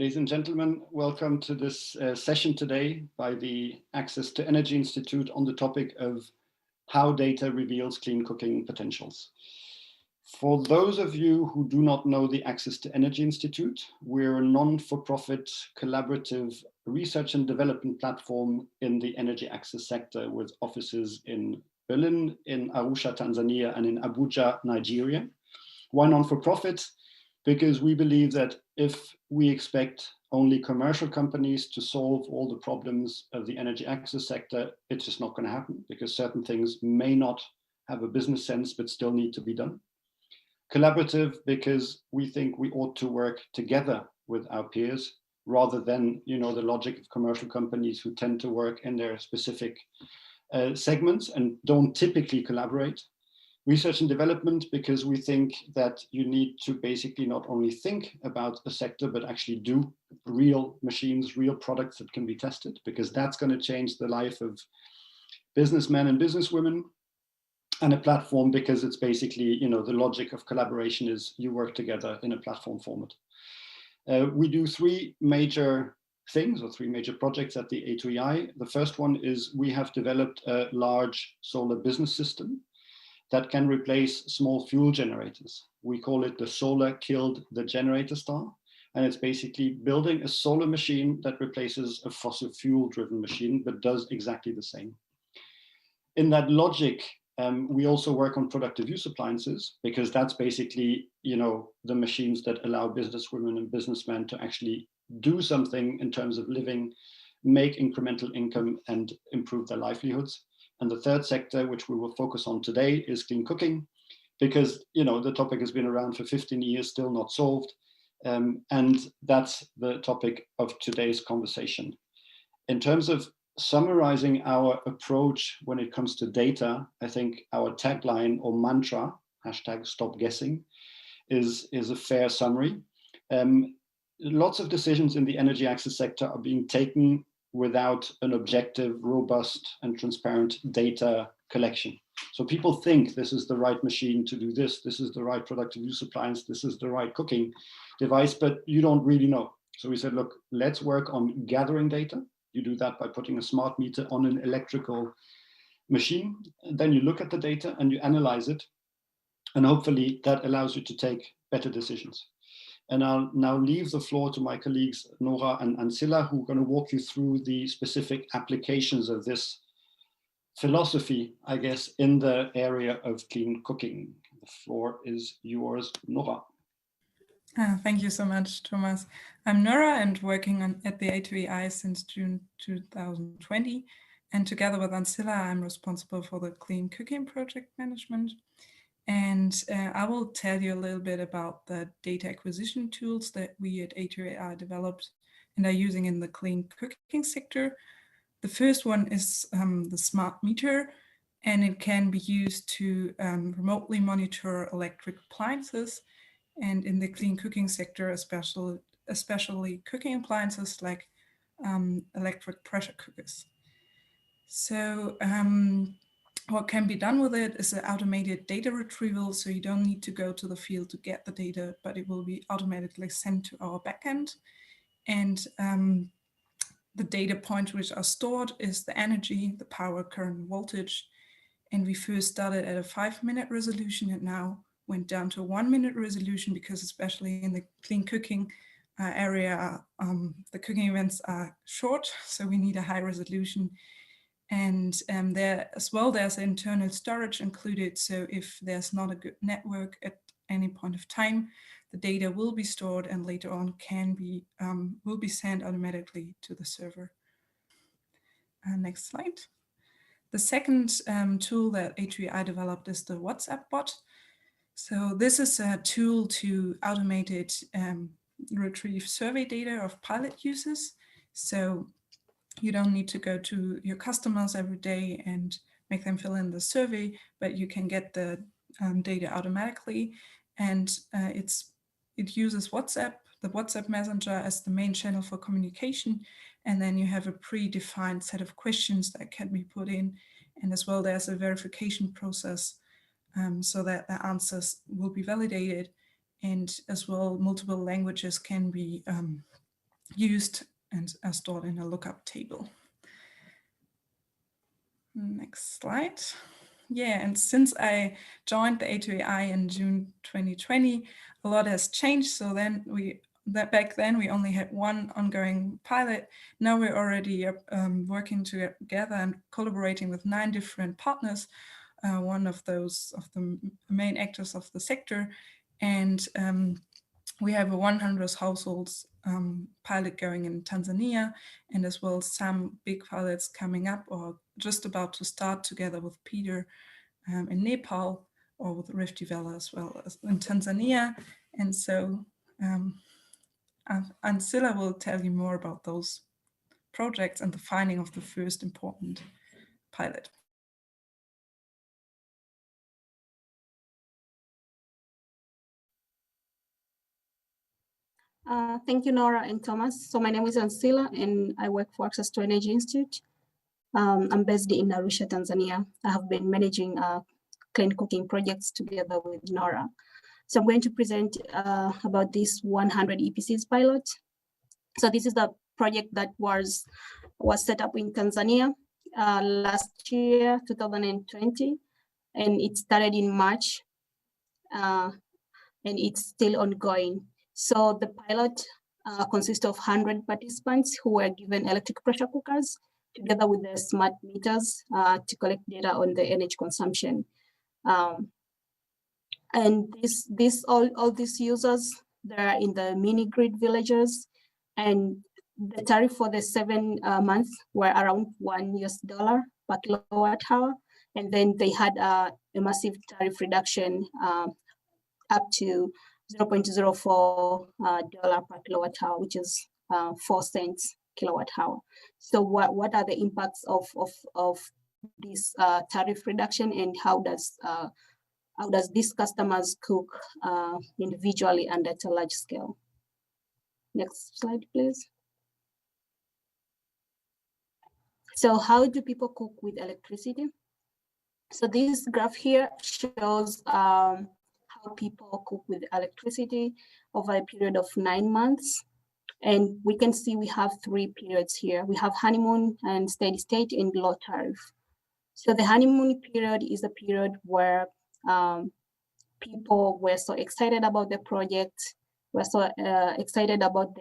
Ladies and gentlemen, welcome to this session today by the Access to Energy Institute on the topic of how data reveals clean cooking potentials. For those of you who do not know the Access to Energy Institute, we're a non-for-profit collaborative research and development platform in the energy access sector with offices in Berlin, in Arusha, Tanzania, and in Abuja, Nigeria. Why non-for-profit? Because we believe that if we expect only commercial companies to solve all the problems of the energy access sector, it's just not going to happen because certain things may not have a business sense but still need to be done. Collaborative because we think we ought to work together with our peers rather than, the logic of commercial companies who tend to work in their specific segments and don't typically collaborate. Research and development, because we think that you need to basically not only think about a sector, but actually do real machines, real products that can be tested, because that's going to change the life of businessmen and businesswomen. And a platform, because it's basically, the logic of collaboration is you work together in a platform format. We do three major things or three major projects at the A2EI. The first one is we have developed a large solar business system that can replace small fuel generators. We call it the solar killed the generator star. And it's basically building a solar machine that replaces a fossil fuel driven machine, but does exactly the same. In that logic, we also work on productive use appliances, because that's basically, the machines that allow businesswomen and businessmen to actually do something in terms of living, make incremental income and improve their livelihoods. And the third sector, which we will focus on today, is clean cooking, because the topic has been around for 15 years, still not solved. And that's the topic of today's conversation. In terms of summarizing our approach when it comes to data, I think our tagline or mantra, #StopGuessing, is a fair summary. Lots of decisions in the energy access sector are being taken without an objective, robust, and transparent data collection. So people think this is the right machine to do this is the right productive use appliance, this is the right cooking device, but you don't really know. So we said, look, let's work on gathering data. You do that by putting a smart meter on an electrical machine. And then you look at the data and you analyze it. And hopefully that allows you to take better decisions. And I'll now leave the floor to my colleagues, Nora and Ancila, who are going to walk you through the specific applications of this philosophy, I guess, in the area of clean cooking. The floor is yours, Nora. Thank you so much, Thomas. I'm Nora and working at the A2EI since June 2020. And together with Ancila, I'm responsible for the clean cooking project management. And I will tell you a little bit about the data acquisition tools that we at A2EI developed and are using in the clean cooking sector. The first one is the smart meter, and it can be used to remotely monitor electric appliances. And in the clean cooking sector, especially cooking appliances like electric pressure cookers. So what can be done with it is an automated data retrieval. So you don't need to go to the field to get the data, but it will be automatically sent to our backend. And the data points which are stored is the energy, the power, current, voltage. And we first started at a 5-minute resolution and now went down to a 1-minute resolution, because especially in the clean cooking area, the cooking events are short, so we need a high resolution. And there as well, there's internal storage included. So if there's not a good network at any point of time, the data will be stored and later on will be sent automatically to the server. Next slide. The second tool that A2EI developed is the WhatsApp bot. So this is a tool to automated retrieve survey data of pilot users. So you don't need to go to your customers every day and make them fill in the survey, but you can get the data automatically. And it uses WhatsApp, the WhatsApp Messenger, as the main channel for communication. And then you have a predefined set of questions that can be put in. And as well, there's a verification process so that the answers will be validated. And as well, multiple languages can be used and are stored in a lookup table. Next slide. Yeah, and since I joined the A2AI in June 2020, a lot has changed. So then back then we only had one ongoing pilot. Now we're already working together and collaborating with 9 different partners. One of those of the main actors of the sector, and we have a 100 households pilot going in Tanzania, and as well some big pilots coming up or just about to start together with Peter in Nepal, or with Rift Valley as well as in Tanzania. And so Ancila will tell you more about those projects and the finding of the first important pilot. Thank you, Nora and Thomas. So my name is Ancila, and I work for Access to Energy Institute. I'm based in Arusha, Tanzania. I have been managing clean cooking projects together with Nora. So I'm going to present about this 100 EPCs pilot. So this is the project that was set up in Tanzania last year, 2020, and it started in March, and it's still ongoing. So the pilot consists of 100 participants who were given electric pressure cookers together with the smart meters to collect data on the energy consumption. And all these users, they're in the mini grid villages, and the tariff for the 7 months were around $1 per kilowatt hour. And then they had a massive tariff reduction up to $0.04 per kilowatt hour, which is 4 cents kilowatt hour. So what are the impacts of this tariff reduction, and how does these customers cook individually and at a large scale? Next slide, please. So how do people cook with electricity? So this graph here shows how people cook with electricity over a period of 9 months. And we can see we have 3 periods here. We have honeymoon and steady state and low tariff. So the honeymoon period is a period where people were so excited about the project, were so excited about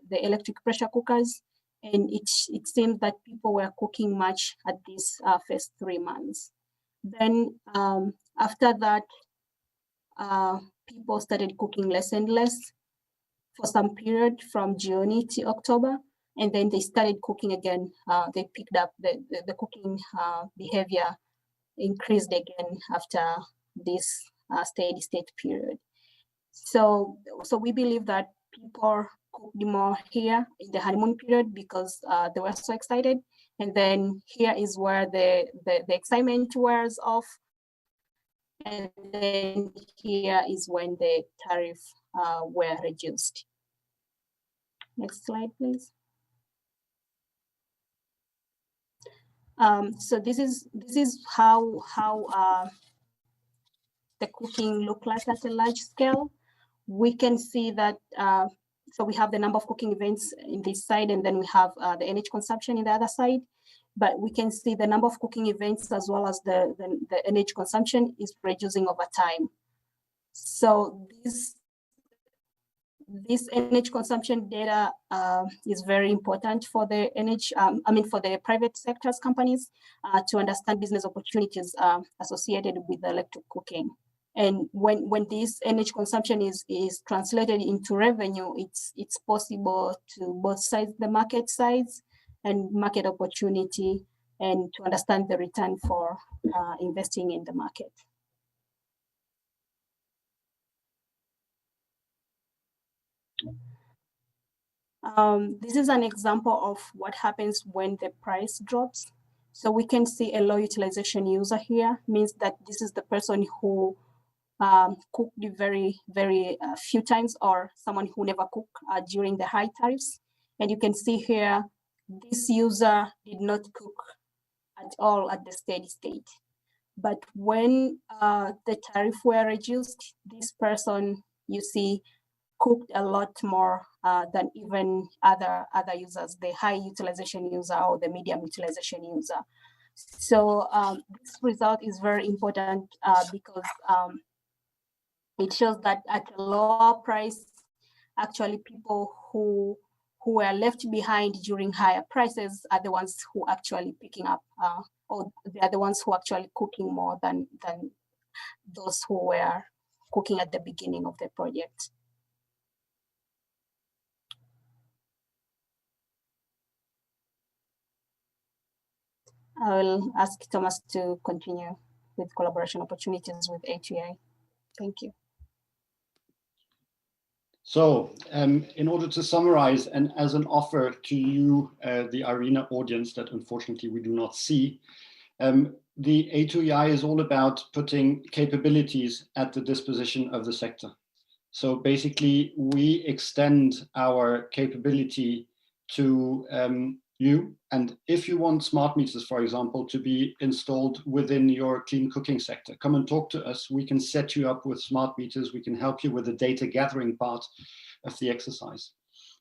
the electric pressure cookers, and it seems that people were cooking much at these first 3 months. Then after that, people started cooking less and less for some period from June to October, and then they started cooking again. They picked up the cooking behavior increased again after this steady state period. So we believe that people cooked more here in the honeymoon period because they were so excited. And then here is where the excitement wears off. And then here is when the tariff were reduced. Next slide, please. So this is how the cooking look like at a large scale. We can see that, so we have the number of cooking events in this side, and then we have the energy consumption in the other side. But we can see the number of cooking events as well as the energy consumption is reducing over time. So this energy consumption data is very important for the energy, for the private sector's companies to understand business opportunities associated with electric cooking. And when this energy consumption is translated into revenue, it's possible to both size the market size and market opportunity, and to understand the return for investing in the market. This is an example of what happens when the price drops. So we can see a low utilization user here, means that this is the person who cooked very, very few times, or someone who never cooked during the high tariffs. And you can see here, this user did not cook at all at the steady state. But when the tariff were reduced, this person, you see, cooked a lot more than even other users, the high utilization user or the medium utilization user. So this result is very important because it shows that at a lower price, actually people who were left behind during higher prices are the ones who actually picking up, or they are the ones who actually cooking more than those who were cooking at the beginning of the project. I will ask Thomas to continue with collaboration opportunities with A2I. Thank you. So in order to summarize, and as an offer to you, the ARENA audience that unfortunately we do not see, the A2EI is all about putting capabilities at the disposition of the sector. So basically, we extend our capability to you. And if you want smart meters, for example, to be installed within your clean cooking sector, come and talk to us. We can set you up with smart meters. We can help you with the data gathering part of the exercise.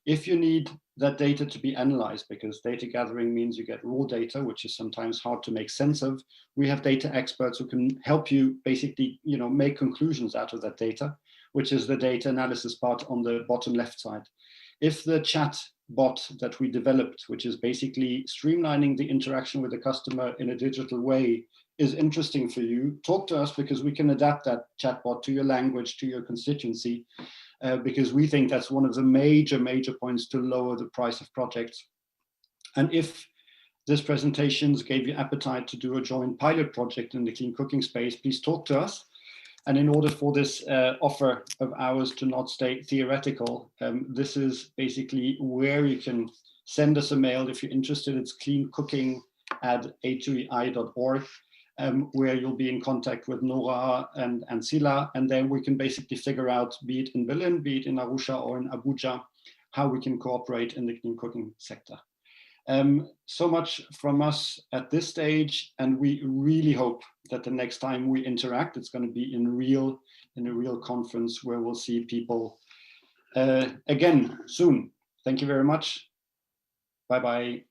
If you need that data to be analyzed, because data gathering means you get raw data, which is sometimes hard to make sense of, we have data experts who can help you basically, make conclusions out of that data, which is the data analysis part on the bottom left side. If the chat bot that we developed, which is basically streamlining the interaction with the customer in a digital way, is interesting for you, talk to us, because we can adapt that chatbot to your language, to your constituency, because we think that's one of the major points to lower the price of projects. And if this presentation gave you appetite to do a joint pilot project in the clean cooking space, please talk to us. And in order for this offer of ours to not stay theoretical, this is basically where you can send us a mail if you're interested. It's cleancooking@a2ei.org, where you'll be in contact with Nora and Sila, and then we can basically figure out, be it in Berlin, be it in Arusha or in Abuja, how we can cooperate in the clean cooking sector. So much from us at this stage, and we really hope that the next time we interact, it's going to be in a real conference where we'll see people again soon. Thank you very much. Bye-bye.